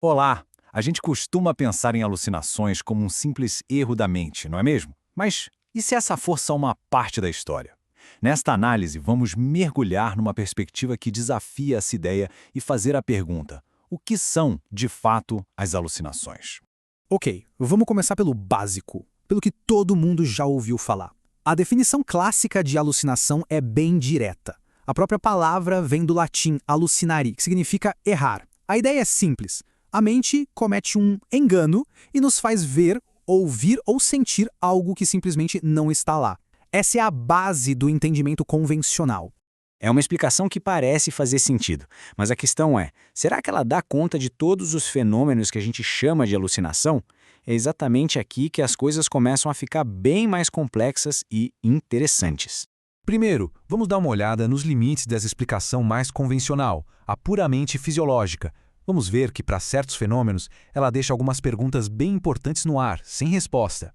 Olá! A gente costuma pensar em alucinações como um simples erro da mente, não é mesmo? Mas e se essa fosse uma parte da história? Nesta análise, vamos mergulhar numa perspectiva que desafia essa ideia e fazer a pergunta: o que são, de fato, as alucinações? Ok, vamos começar pelo básico, pelo que todo mundo já ouviu falar. A definição clássica de alucinação é bem direta. A própria palavra vem do latim alucinari, que significa errar. A ideia é simples. A mente comete um engano e nos faz ver, ouvir ou sentir algo que simplesmente não está lá. Essa é a base do entendimento convencional. É uma explicação que parece fazer sentido, mas a questão é, será que ela dá conta de todos os fenômenos que a gente chama de alucinação? É exatamente aqui que as coisas começam a ficar bem mais complexas e interessantes. Primeiro, vamos dar uma olhada nos limites dessa explicação mais convencional, a puramente fisiológica. Vamos ver que, para certos fenômenos, ela deixa algumas perguntas bem importantes no ar, sem resposta.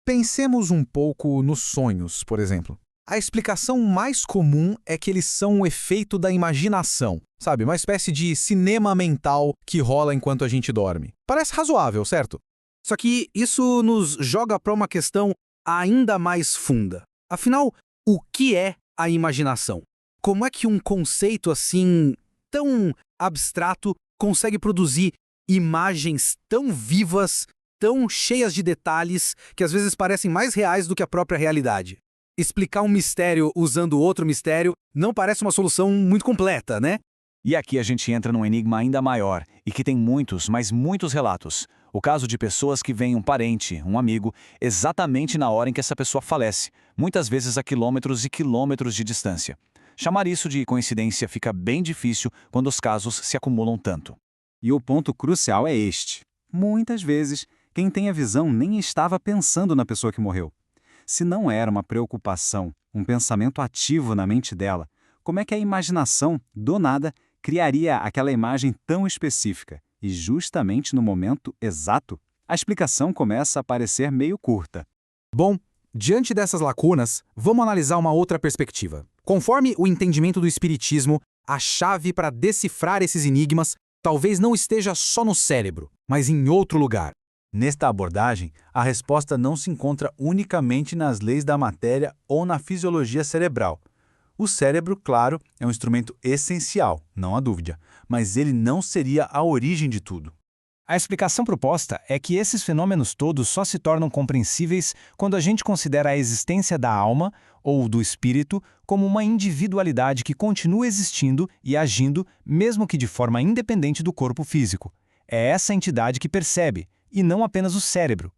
Pensemos um pouco nos sonhos, por exemplo. A explicação mais comum é que eles são um efeito da imaginação, sabe? Uma espécie de cinema mental que rola enquanto a gente dorme. Parece razoável, certo? Só que isso nos joga para uma questão ainda mais funda. Afinal, o que é a imaginação? Como é que um conceito assim, tão abstrato, consegue produzir imagens tão vivas, tão cheias de detalhes, que às vezes parecem mais reais do que a própria realidade? Explicar um mistério usando outro mistério não parece uma solução muito completa, né? E aqui a gente entra num enigma ainda maior, e que tem muitos, mas muitos relatos. O caso de pessoas que veem um parente, um amigo, exatamente na hora em que essa pessoa falece, muitas vezes a quilômetros e quilômetros de distância. Chamar isso de coincidência fica bem difícil quando os casos se acumulam tanto. E o ponto crucial é este. Muitas vezes, quem tem a visão nem estava pensando na pessoa que morreu. Se não era uma preocupação, um pensamento ativo na mente dela, como é que a imaginação, do nada, criaria aquela imagem tão específica? E justamente no momento exato, a explicação começa a parecer meio curta. Bom, diante dessas lacunas, vamos analisar uma outra perspectiva. Conforme o entendimento do espiritismo, a chave para decifrar esses enigmas talvez não esteja só no cérebro, mas em outro lugar. Nesta abordagem, a resposta não se encontra unicamente nas leis da matéria ou na fisiologia cerebral. O cérebro, claro, é um instrumento essencial, não há dúvida, mas ele não seria a origem de tudo. A explicação proposta é que esses fenômenos todos só se tornam compreensíveis quando a gente considera a existência da alma, ou do espírito, como uma individualidade que continua existindo e agindo, mesmo que de forma independente do corpo físico. É essa entidade que percebe, e não apenas o cérebro.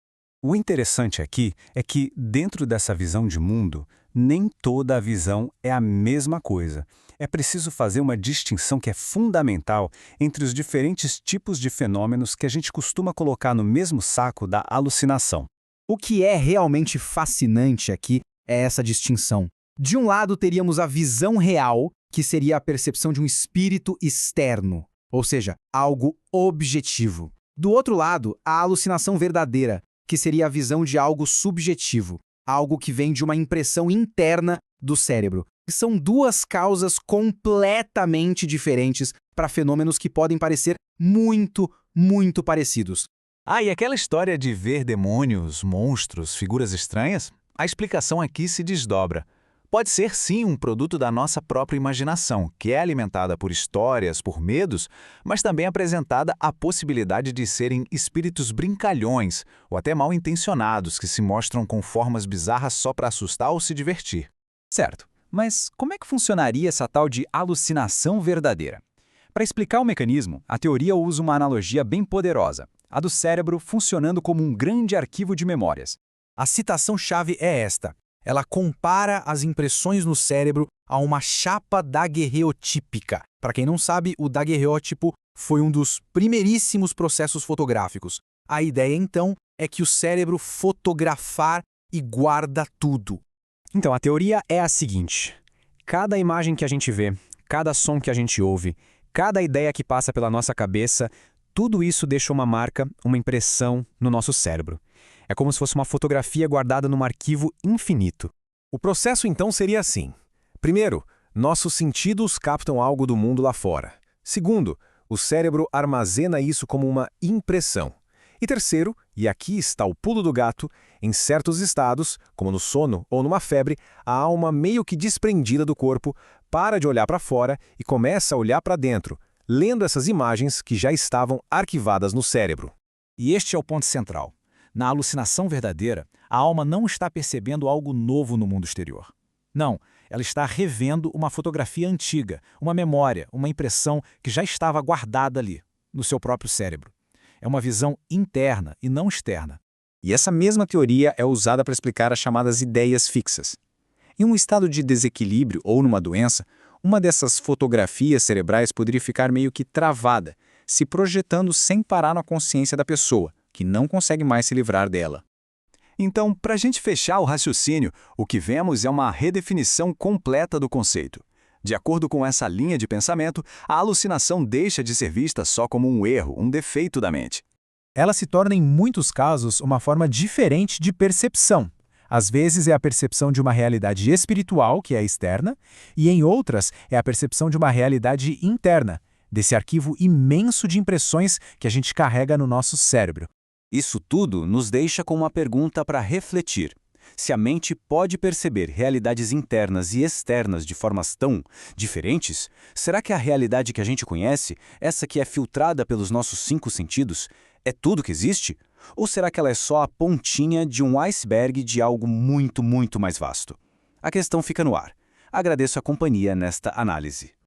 O interessante aqui é que, dentro dessa visão de mundo, nem toda a visão é a mesma coisa. É preciso fazer uma distinção que é fundamental entre os diferentes tipos de fenômenos que a gente costuma colocar no mesmo saco da alucinação. O que é realmente fascinante aqui é essa distinção. De um lado, teríamos a visão real, que seria a percepção de um espírito externo, ou seja, algo objetivo. Do outro lado, a alucinação verdadeira, que seria a visão de algo subjetivo, algo que vem de uma impressão interna do cérebro. São duas causas completamente diferentes para fenômenos que podem parecer muito, muito parecidos. Ah, e aquela história de ver demônios, monstros, figuras estranhas? A explicação aqui se desdobra. Pode ser sim um produto da nossa própria imaginação, que é alimentada por histórias, por medos, mas também apresentada a possibilidade de serem espíritos brincalhões ou até mal intencionados que se mostram com formas bizarras só para assustar ou se divertir. Certo, mas como é que funcionaria essa tal de alucinação verdadeira? Para explicar o mecanismo, a teoria usa uma analogia bem poderosa, a do cérebro funcionando como um grande arquivo de memórias. A citação-chave é esta. Ela compara as impressões no cérebro a uma chapa daguerreotípica. Para quem não sabe, o daguerreótipo foi um dos primeiríssimos processos fotográficos. A ideia, então, é que o cérebro fotografar e guarda tudo. Então, a teoria é a seguinte: cada imagem que a gente vê, cada som que a gente ouve, cada ideia que passa pela nossa cabeça, tudo isso deixa uma marca, uma impressão no nosso cérebro. É como se fosse uma fotografia guardada num arquivo infinito. O processo então seria assim. Primeiro, nossos sentidos captam algo do mundo lá fora. Segundo, O cérebro armazena isso como uma impressão. E terceiro, e aqui está o pulo do gato, em certos estados, como no sono ou numa febre, a alma meio que desprendida do corpo para de olhar para fora e começa a olhar para dentro, lendo essas imagens que já estavam arquivadas no cérebro. E este é o ponto central. Na alucinação verdadeira, a alma não está percebendo algo novo no mundo exterior. Não, ela está revendo uma fotografia antiga, uma memória, uma impressão que já estava guardada ali, no seu próprio cérebro. É uma visão interna e não externa. E essa mesma teoria é usada para explicar as chamadas ideias fixas. Em um estado de desequilíbrio ou numa doença, uma dessas fotografias cerebrais poderia ficar meio que travada, se projetando sem parar na consciência da pessoa, que não consegue mais se livrar dela. Então, para a gente fechar o raciocínio, o que vemos é uma redefinição completa do conceito. De acordo com essa linha de pensamento, a alucinação deixa de ser vista só como um erro, um defeito da mente. Ela se torna, em muitos casos, uma forma diferente de percepção. Às vezes é a percepção de uma realidade espiritual, que é externa, e em outras é a percepção de uma realidade interna, desse arquivo imenso de impressões que a gente carrega no nosso cérebro. Isso tudo nos deixa com uma pergunta para refletir. Se a mente pode perceber realidades internas e externas de formas tão diferentes, será que a realidade que a gente conhece, essa que é filtrada pelos nossos 5 sentidos, é tudo que existe? Ou será que ela é só a pontinha de um iceberg de algo muito, muito mais vasto? A questão fica no ar. Agradeço a companhia nesta análise.